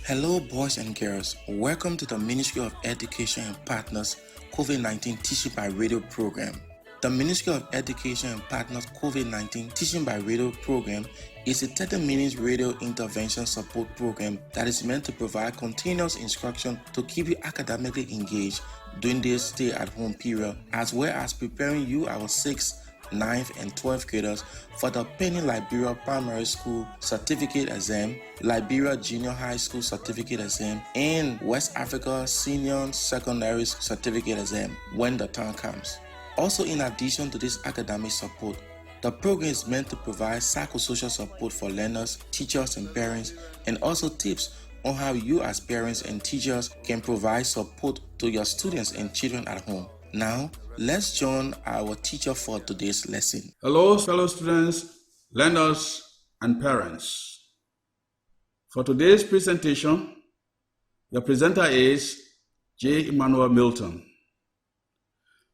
Hello, boys and girls. Welcome to the Ministry of Education and Partners COVID-19 Teaching by Radio program. The Ministry of Education and Partners COVID-19 Teaching by Radio program is a 30-minute radio intervention support program that is meant to provide continuous instruction to keep you academically engaged during this stay-at-home period, as well as preparing you, our 6th, 9th, and 12th graders for the pending Liberia Primary School Certificate Exam, Liberia Junior High School Certificate Exam, and West Africa Senior Secondary Certificate Exam when the time comes. Also, in addition to this academic support, the program is meant to provide psychosocial support for learners, teachers, and parents, and also tips on how you as parents and teachers can provide support to your students and children at home. Now, let's join our teacher for today's lesson. Hello, fellow students, learners, and parents. For today's presentation, the presenter is Emmanuel Milton.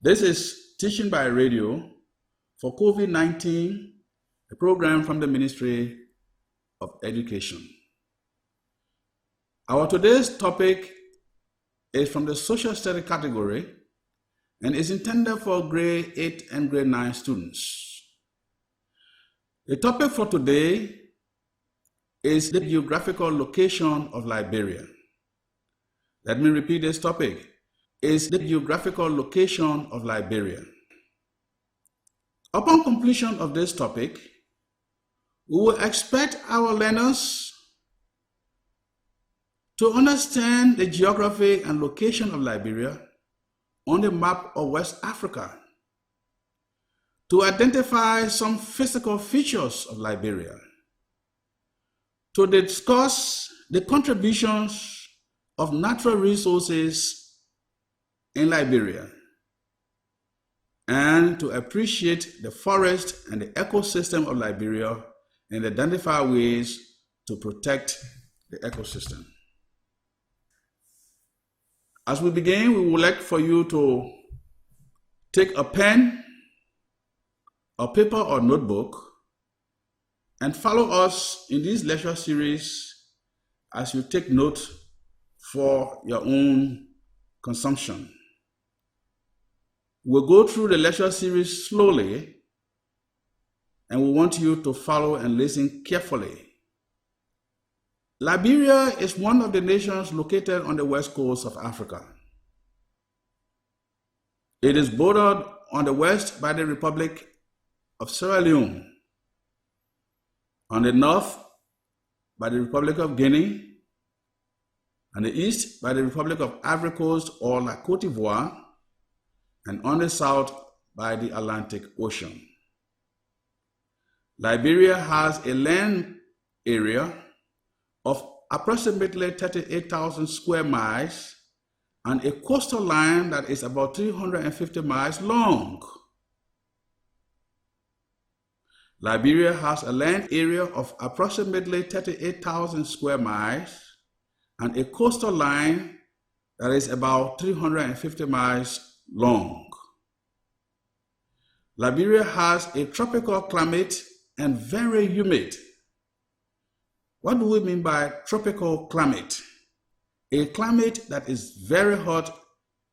This is Teaching by Radio for COVID-19, a program from the Ministry of Education. Our today's topic is from the social study category and is intended for grade 8 and grade 9 students. The topic for today is the geographical location of Liberia. Let me repeat this topic. Is the geographical location of Liberia. Upon completion of this topic, we will expect our learners to understand the geography and location of Liberia on the map of West Africa, to identify some physical features of Liberia, to discuss the contributions of natural resources in Liberia, and to appreciate the forest and the ecosystem of Liberia and identify ways to protect the ecosystem. As we begin, we would like for you to take a pen, a paper or notebook and follow us in this lecture series as you take note for your own consumption. We'll go through the lecture series slowly, and we want you to follow and listen carefully. Liberia is one of the nations located on the west coast of Africa. It is bordered on the west by the Republic of Sierra Leone, on the north by the Republic of Guinea, on the east by the Republic of Ivory Coast or La Côte d'Ivoire, and on the south by the Atlantic Ocean. Liberia has a land area of approximately 38,000 square miles and a coastal line that is about 350 miles long. Liberia has a land area of approximately 38,000 square miles and a coastal line that is about 350 miles long. Liberia has a tropical climate and very humid. What do we mean by tropical climate? A climate that is very hot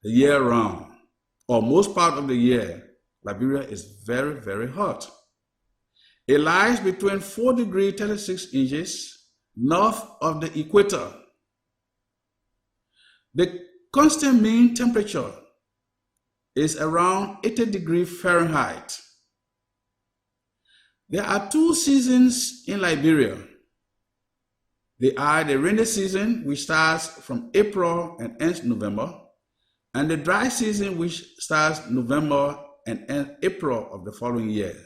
year-round, or most part of the year. Liberia is very, very hot. It lies between 4 degrees 36 inches north of the equator. The constant mean temperature is around 80 degrees Fahrenheit. There are 2 seasons in Liberia. They are the rainy season, which starts from April and ends November, and the dry season, which starts November and ends April of the following year.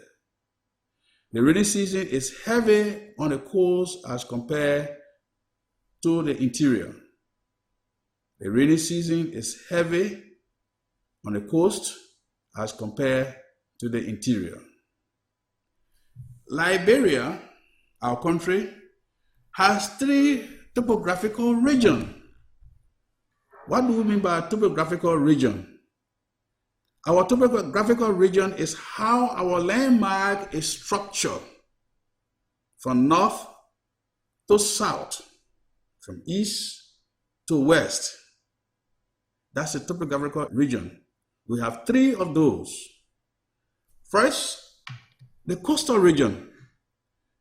The rainy season is heavy on the coast as compared to the interior. The rainy season is heavy on the coast as compared to the interior. Liberia, our country, has 3 topographical regions. What do we mean by topographical region? Our topographical region is how our landmark is structured from north to south, from east to west. That's the topographical region. We have three of those. First, the coastal region.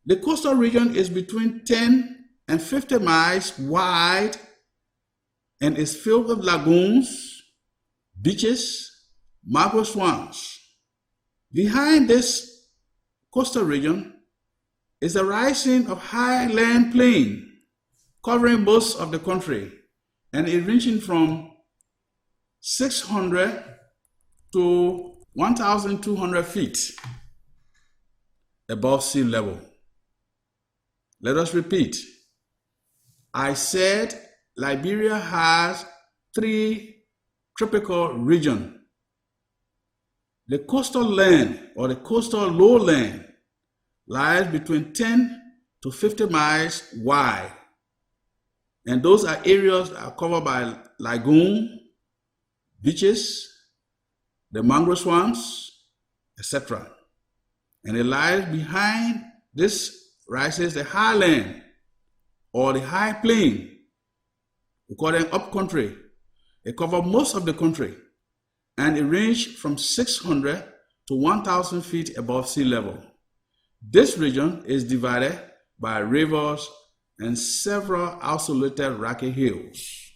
The coastal region is between 10 and 50 miles wide and is filled with lagoons, beaches, mangrove swamps. Behind this coastal region is the rising of Highland plain covering most of the country, and it ranging from 600 to 1,200 feet above sea level. Let us repeat. I said Liberia has three tropical regions. The coastal land or the coastal lowland lies between 10 to 50 miles wide. And those are areas that are covered by lagoon, beaches, the mangrove swamps, etc. And it lies behind this rises the highland or the high plain. We call them upcountry. They cover most of the country, and it ranges from 600 to 1,000 feet above sea level. This region is divided by rivers and several isolated rocky hills.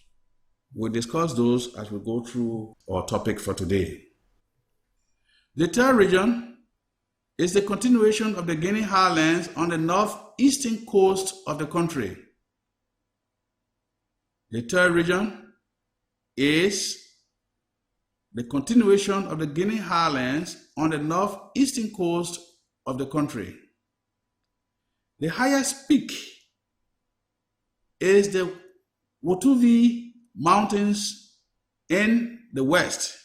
We'll discuss those as we go through our topic for today. The third region is the continuation of the Guinea Highlands on the northeastern coast of the country. The third region is the continuation of the Guinea Highlands on the northeastern coast of the country. The highest peak is the Wotuvi Mountains in the west,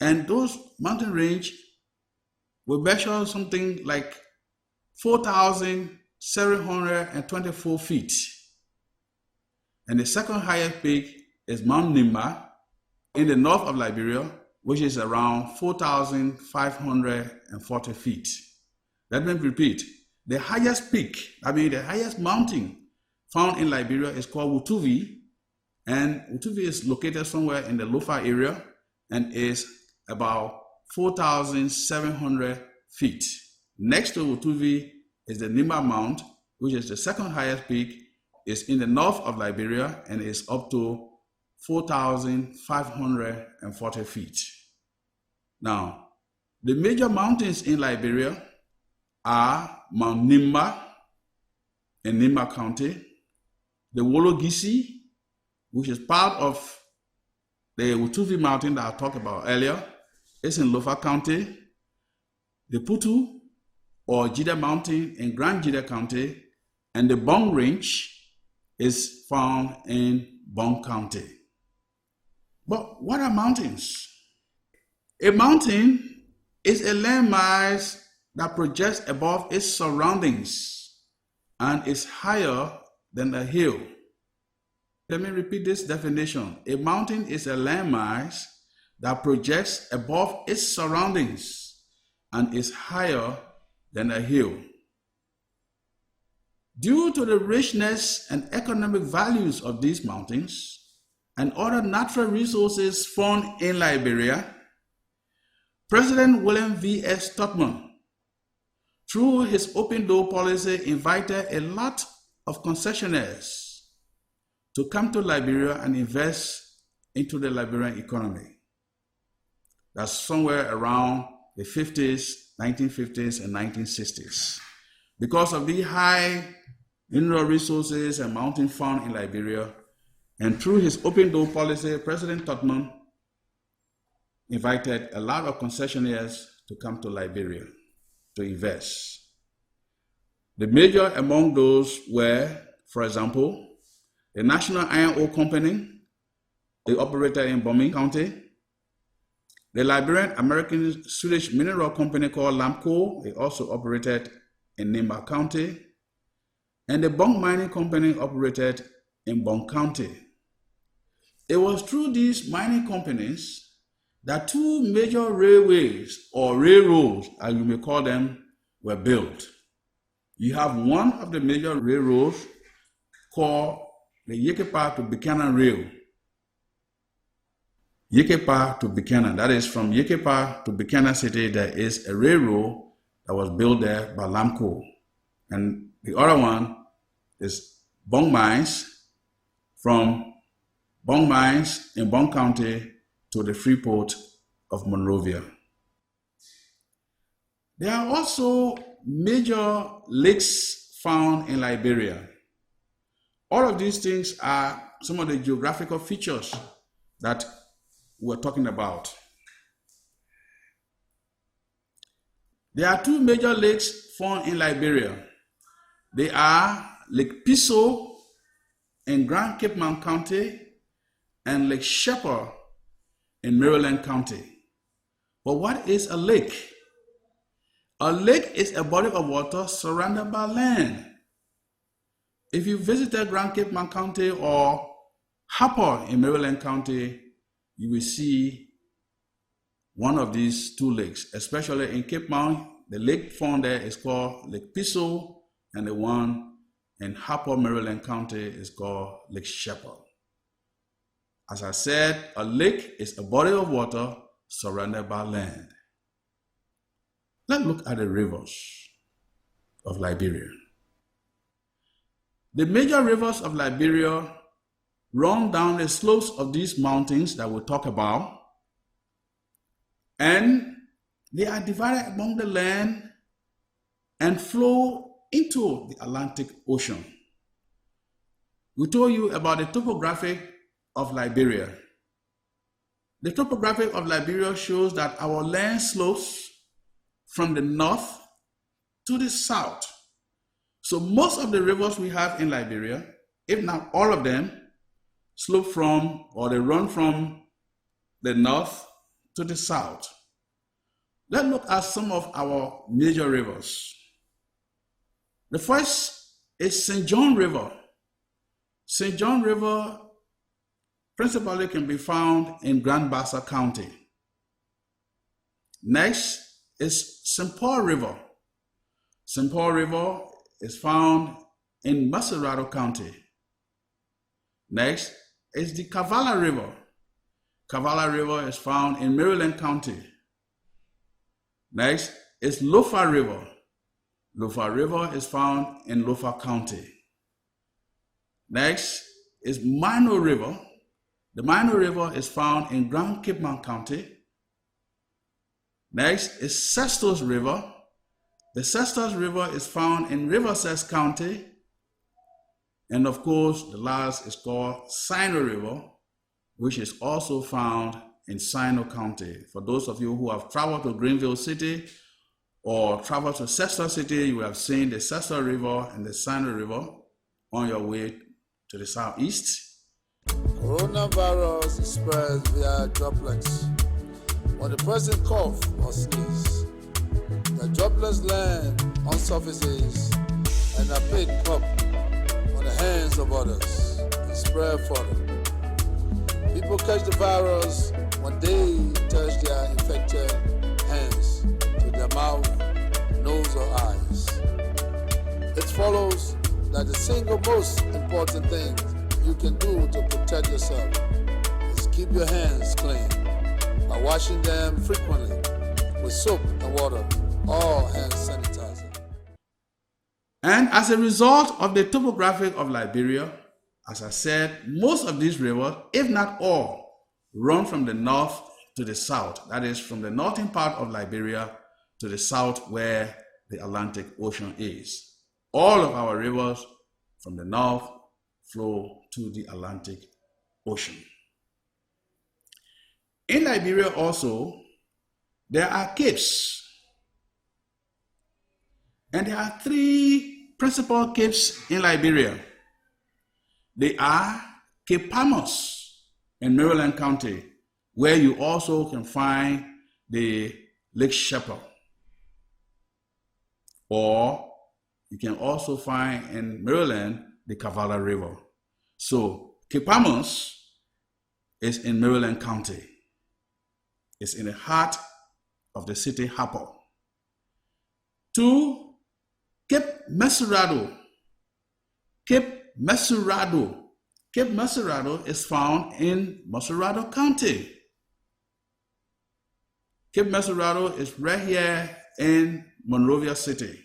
and those mountain range will measure something like 4,724 feet. And the second highest peak is Mount Nimba in the north of Liberia, which is around 4,540 feet. Let me repeat. The highest peak, the highest mountain found in Liberia is called Wotuvi, and Wotuvi is located somewhere in the Lofa area and is about 4,700 feet. Next to Wotuvi is the Nimba Mount, which is the second highest peak. It's in the north of Liberia and is up to 4,540 feet. Now, the major mountains in Liberia are Mount Nimba in Nimba County, the Wologisi, which is part of the Wotuvi Mountain that I talked about earlier, is in Lofa County, the Putu or Jida Mountain in Grand Jida County, and the Bong Range is found in Bong County. But what are mountains? A mountain is a landmass that projects above its surroundings and is higher than a hill. Let me repeat this definition. A mountain is a landmass that projects above its surroundings and is higher than a hill. Due to the richness and economic values of these mountains and other natural resources found in Liberia, President William V.S. Tubman, through his open door policy, invited a lot of concessionaires to come to Liberia and invest into the Liberian economy. That's somewhere around the 1950s and 1960s. Because of the high mineral resources and mountain found in Liberia, and through his open door policy, President Tubman invited a lot of concessionaires to come to Liberia to invest. The major among those were, for example, the National Iron Ore Company. They operated in Bombing County. The Liberian American Swedish Mineral Company called LAMCO, they also operated in Nimba County. And the Bong Mining Company operated in Bong County. It was through these mining companies that two major railways or railroads, as you may call them, were built. You have one of the major railroads called the Yekepa to Buchanan Rail. Yekepa to Buchanan, that is from Yekepa to Buchanan City, there is a railroad that was built there by Lamco. And the other one is Bong Mines, from Bong Mines in Bong County to the Freeport of Monrovia. There are also major lakes found in Liberia. All of these things are some of the geographical features that we're talking about. There are two major lakes found in Liberia. They are Lake Piso in Grand Cape Mount County and Lake Shepherd in Maryland County. But what is a lake? A lake is a body of water surrounded by land. If you visited Grand Cape Mount County or Harper in Maryland County, you will see one of these two lakes, especially in Cape Mount. The lake found there is called Lake Piso, and the one in Harper, Maryland County is called Lake Shepherd. As I said, a lake is a body of water surrounded by land. Let's look at the rivers of Liberia. The major rivers of Liberia run down the slopes of these mountains that we'll talk about, and they are divided among the land and flow into the Atlantic Ocean. We told you about the topography of Liberia. The topography of Liberia shows that our land slopes from the north to the south. So most of the rivers we have in Liberia, if not all of them, slope from, or they run from the north to the south. Let's look at some of our major rivers. The first is St. John River. St. John River principally can be found in Grand Bassa County. Next is St. Paul River. St. Paul River is found in Macerado County. Next is the Kavala River. Kavala River is found in Maryland County. Next is Lofa River. Lofa River is found in Lofa County. Next is Mino River. The Mino River is found in Grand Cape Mount County. Next is Sestos River. The Sestos River is found in Riverside County. And of course, the last is called Sino River, which is also found in Sino County. For those of you who have traveled to Greenville City or traveled to Sestos City, you have seen the Sestos River and the Sino River on your way to the southeast. Coronavirus is spread via droplets. When the person coughs or sneezes, the droplets land on surfaces and are picked up on the hands of others and spread further. People catch the virus when they touch their infected hands to their mouth, nose, or eyes. It follows that the single most important thing you can do to protect yourself is keep your hands clean by washing them frequently with soap and water or hand sanitizer. And as a result of the topography of Liberia, as I said, most of these rivers, if not all, run from the north to the south. That is, from the northern part of Liberia to the south where the Atlantic Ocean is. All of our rivers from the north flow to the Atlantic Ocean. In Liberia also, there are capes. And there are three principal capes in Liberia. They are Cape Palmas in Maryland County, where you also can find the Lake Shepherd. Or you can also find in Maryland the Kavala River. So Cape Palmas is in Maryland County. It's in the heart of the city Harper. 2, Cape Mesurado. Cape Mesurado Cape Mesurado is found in Mesurado County. Cape Mesurado is right here in Monrovia City.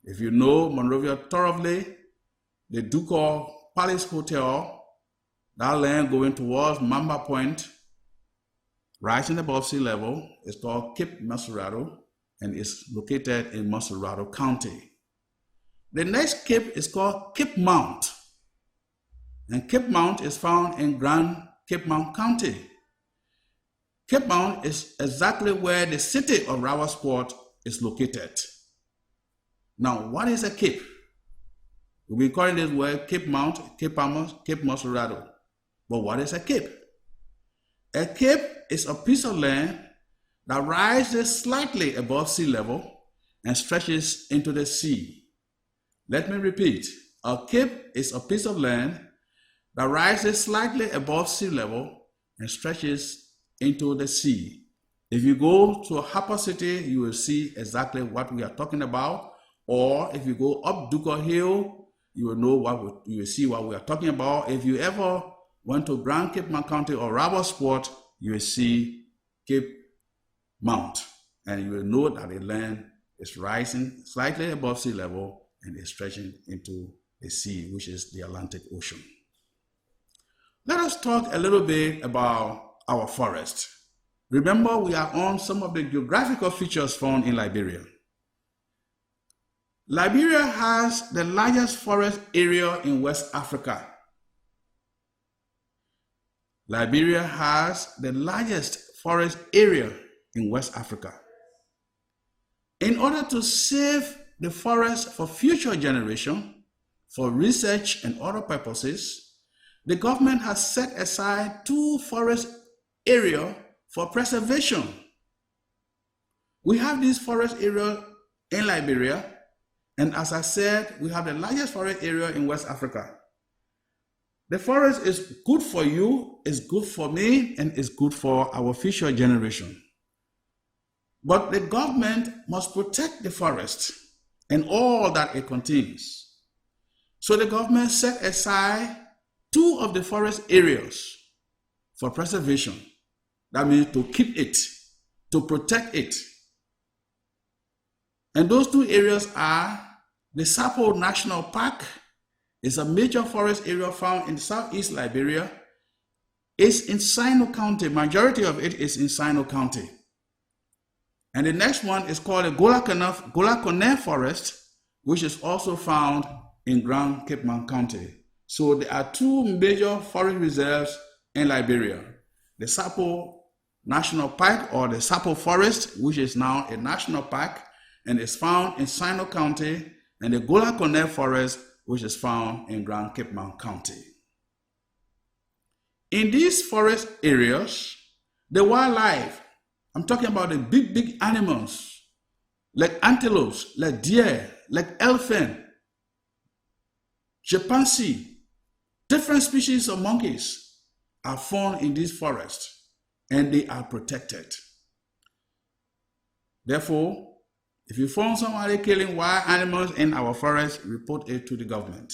If you know Monrovia thoroughly, the Ducal Palace Hotel, that land going towards Mamba Point, rising above sea level, is called Cape Mesurado and is located in Mesurado County. The next cape is called Cape Mount, and Cape Mount is found in Grand Cape Mount County. Cape Mount is exactly where the city of Rawalsport is located. Now, what is a cape? We've been calling this word Cape Mount, Cape Palmas, Cape Mesurado. But what is a cape? A cape is a piece of land that rises slightly above sea level and stretches into the sea. Let me repeat. A cape is a piece of land that rises slightly above sea level and stretches into the sea. If you go to Harper City, you will see exactly what we are talking about. Or if you go up Ducal Hill, you will know you will see what we are talking about. If you ever went to Grand Cape Mount County or Rawalsport, you will see Cape Mount, and you will know that the land is rising slightly above sea level and is stretching into the sea, which is the Atlantic Ocean. Let us talk a little bit about our forest. Remember, we are on some of the geographical features found in Liberia. Liberia has the largest forest area in West Africa. Liberia has the largest forest area in West Africa. In order to save the forest for future generation, for research and other purposes, the government has set aside 2 forest areas for preservation. We have this forest area in Liberia, and as I said, we have the largest forest area in West Africa. The forest is good for you, it's good for me, and it's good for our future generation. But the government must protect the forest and all that it contains. So the government set aside 2 of the forest areas for preservation. That means to keep it, to protect it. And those 2 areas are the Sapo National Park. It's a major forest area found in southeast Liberia. It's in Sino County. Majority of it is in Sino County. And the next one is called the Golakone Forest, which is also found in Grand Cape Mount County. So there are 2 major forest reserves in Liberia. The Sapo National Park, or the Sapo Forest, which is now a national park and is found in Sino County, and the Golakone Forest, which is found in Grand Cape Mount County. In these forest areas, the wildlife, I'm talking about the big animals, like antelopes, like deer, like elephant, chimpanzee, different species of monkeys are found in these forests, and they are protected. Therefore, if you find somebody killing wild animals in our forest, report it to the government.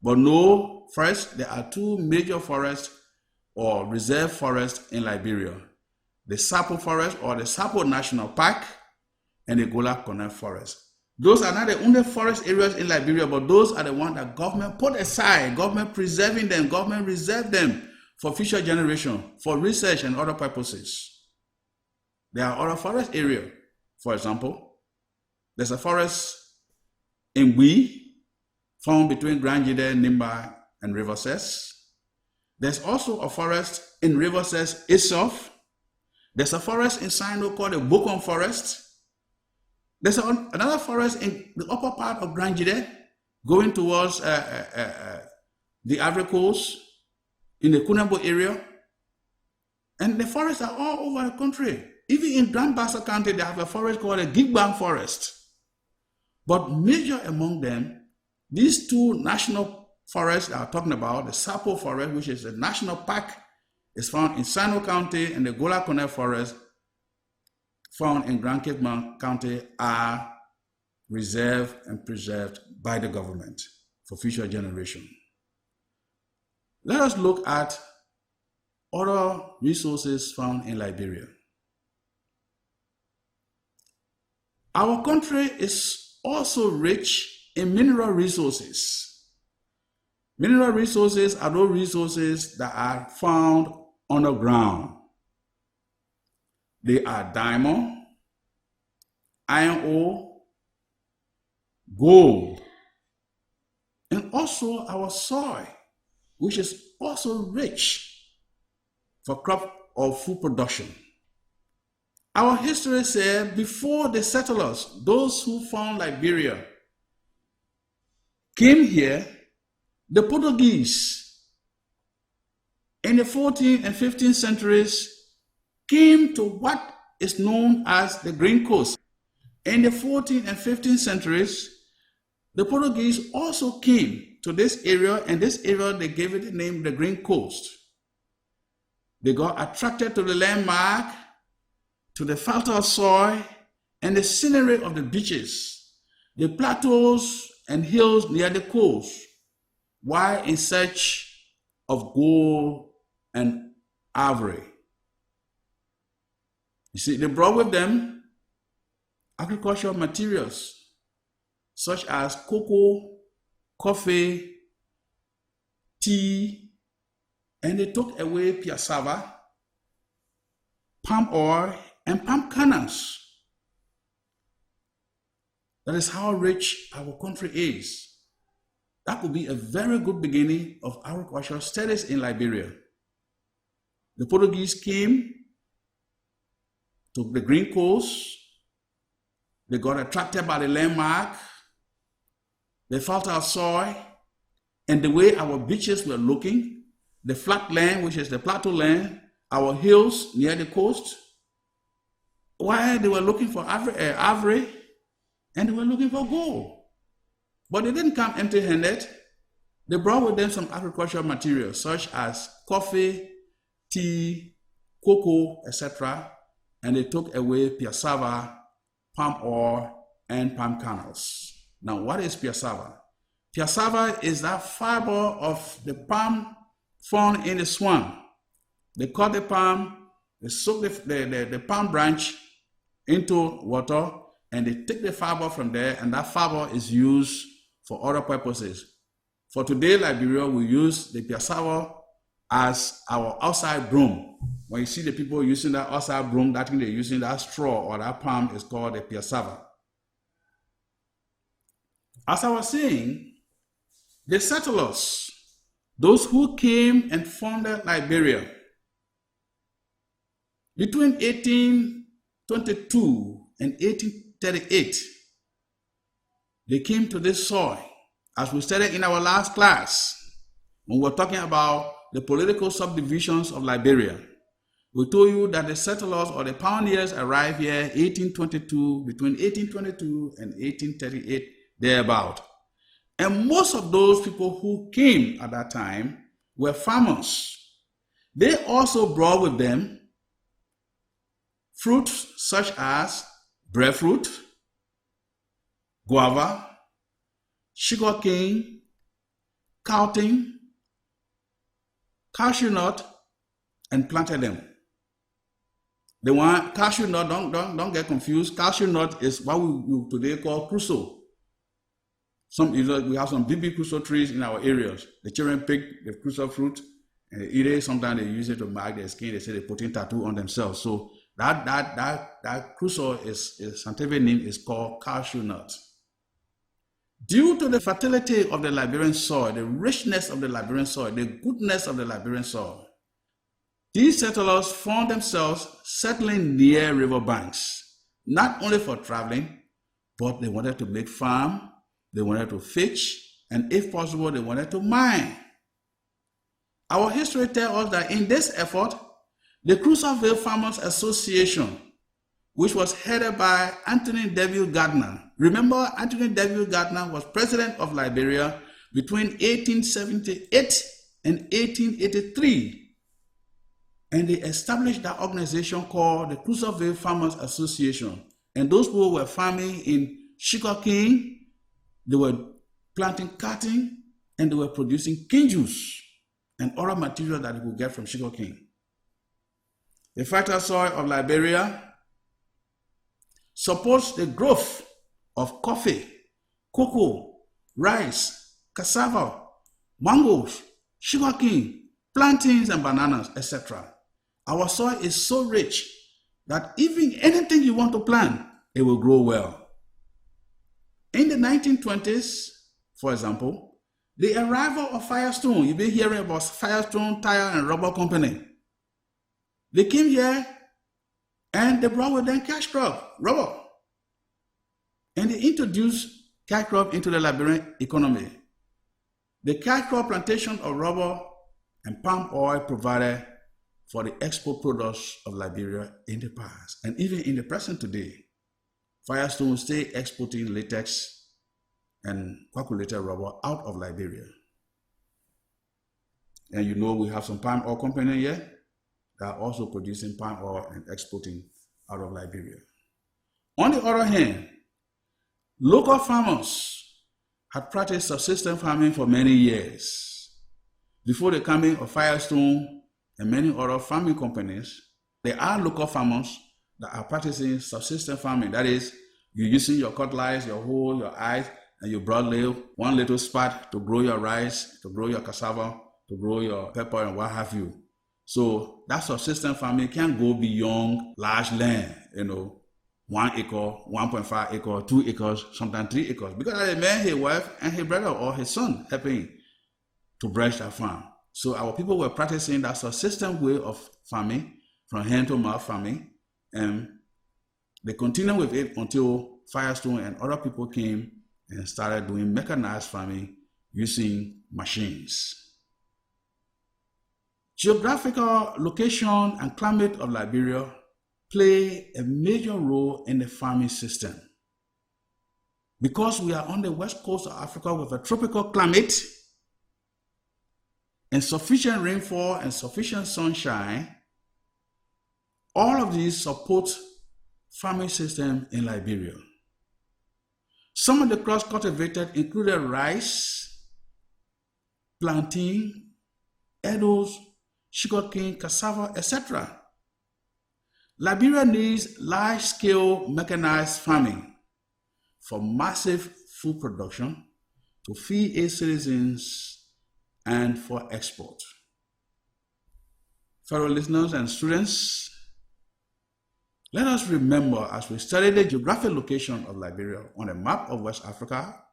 But know, first, there are 2 major forests or reserve forests in Liberia. The Sapo Forest, or the Sapo National Park, and the Golakone Forest. Those are not the only forest areas in Liberia, but those are the ones that government put aside, government preserving them, government reserve them for future generation, for research and other purposes. There are other forest areas. For example, there's a forest in Wee, found between Grand Jide, Nimba, and River Ses. There's also a forest in River Ses itself. There's a forest in Sino called the Bokon Forest. There's another forest in the upper part of Grand Jide, going towards the Ivory Coast, in the Kunambo area. And the forests are all over the country. Even in Grand Bassa County, they have a forest called the Gigbang Forest. But major among them, these 2 national forests that I'm talking about, the Sapo Forest, which is a national park, is found in Sino County, and the Golakone Forest, found in Grand Cape Mount County, are reserved and preserved by the government for future generation. Let us look at other resources found in Liberia. Our country is also rich in mineral resources. Mineral resources are those resources that are found underground. They are diamond, iron ore, gold, and also our soil, which is also rich for crop or food production. Our history says before the settlers, those who found Liberia, came here, the Portuguese in the 14th and 15th centuries came to what is known as the Green Coast. In the 14th and 15th centuries, the Portuguese also came to this area, and this area they gave it the name the Green Coast. They got attracted to the landmark, to the fertile soil, and the scenery of the beaches, the plateaus and hills near the coast, while in search of gold and ivory. You see, they brought with them agricultural materials such as cocoa, coffee, tea, and they took away cassava, palm oil, and palm kernels. That is how rich our country is. That could be a very good beginning of agricultural studies in Liberia. The Portuguese came to the Green Coast. They got attracted by the landmark, the fertile soil, and the way our beaches were looking, the flat land, which is the plateau land, our hills near the coast. While they were looking for ivory, and they were looking for gold. But they didn't come empty-handed. They brought with them some agricultural materials such as coffee, tea, cocoa, etc. And they took away cassava, palm oil, and palm kernels. Now, what is cassava? Cassava is that fiber of the palm found in the swamp. They cut the palm, they soak the palm branch into water, and they take the fiber from there, and that fiber is used for other purposes. For today, Liberia, we use the cassava as our outside broom. When you see the people using that outside broom, that thing they're using, that straw or that palm is called the cassava. As I was saying, the settlers, those who came and founded Liberia, between 1822 and 1838, they came to this soil. As we studied in our last class, when we were talking about the political subdivisions of Liberia, we told you that the settlers or the pioneers arrived here 1822, between 1822 and 1838, thereabout. And most of those people who came at that time were farmers. They also brought with them fruits such as breadfruit, guava, sugarcane, cotton, cashew nut, and planted them. The one cashew nut, don't get confused. Cashew nut is what we today call crusoe. We have some big crusoe trees in our areas. The children pick the crusoe fruit and they eat it. Sometimes they use it to mark their skin. They say they put in tattoo on themselves. So that crusoe is scientific name is called cashew nut. Due to the fertility of the Liberian soil, the richness of the Liberian soil, the goodness of the Liberian soil, these settlers found themselves settling near river banks, not only for traveling, but they wanted to make farm, they wanted to fish, and if possible, they wanted to mine. Our history tells us that in this effort, the Crusoeville Farmers Association, which was headed by Anthony Deville Gardner. Remember, Anthony Deville Gardner was president of Liberia between 1878 and 1883. And they established that organization called the Crusoeville Farmers Association. And those people were farming in sugarcane, they were planting cotton, and they were producing cane juice. and other materials that you could get from sugarcane. The fertile soil of Liberia supports the growth of coffee, cocoa, rice, cassava, mangoes, sugarcane, plantains and bananas, etc. Our soil is so rich that even anything you want to plant, it will grow well. In the 1920s, for example, the arrival of Firestone, you've been hearing about Firestone Tire and Rubber Company. They came here and they brought with them cash crop, rubber. And they introduced cash crop into the Liberian economy. The cash crop plantation of rubber and palm oil provided for the export products of Liberia in the past. And even in the present today, Firestone stay exporting latex and coagulated rubber out of Liberia. And you know we have some palm oil company here that are also producing palm oil and exporting out of Liberia. On the other hand, local farmers had practiced subsistence farming for many years. Before the coming of Firestone and many other farming companies, there are local farmers that are practicing subsistence farming. That is, you're using your cutlass, your hoe, your eyes, and your broadleaf, one little spot to grow your rice, to grow your cassava, to grow your pepper and what have you. So that subsistence farming can go beyond large land, 1 acre, 1.5 acre, 2 acres, sometimes 3 acres. Because a man, his wife, and his brother or his son helping to branch that farm. So our people were practicing that subsistence way of farming, from hand to mouth farming, and they continued with it until Firestone and other people came and started doing mechanized farming using machines. Geographical location and climate of Liberia play a major role in the farming system. Because we are on the west coast of Africa with a tropical climate and sufficient rainfall and sufficient sunshine, all of these support farming system in Liberia. Some of the crops cultivated included rice, plantain, edibles, sugarcane, cassava, etc. Liberia needs large-scale mechanized farming for massive food production to feed its citizens and for export. Fellow listeners and students, let us remember as we study the geographic location of Liberia on a map of West Africa,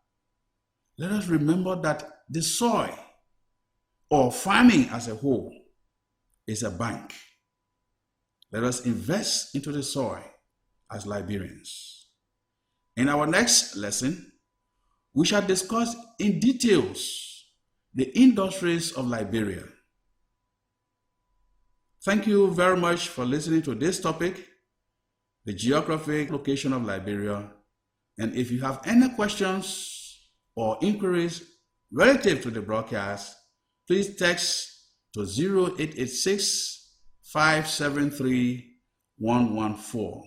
let us remember that the soil or farming as a whole is a bank. Let us invest into the soil as Liberians. In our next lesson, we shall discuss in details the industries of Liberia. Thank you very much for listening to this topic, the geographic location of Liberia. And if you have any questions or inquiries relative to the broadcast, please text to 0886-573-114.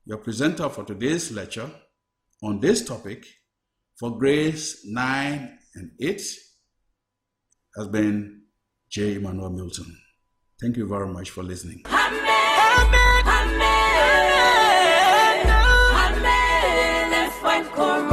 Your presenter for today's lecture on this topic for grades 9 and 8 has been J. Emmanuel Milton. Thank you very much for listening.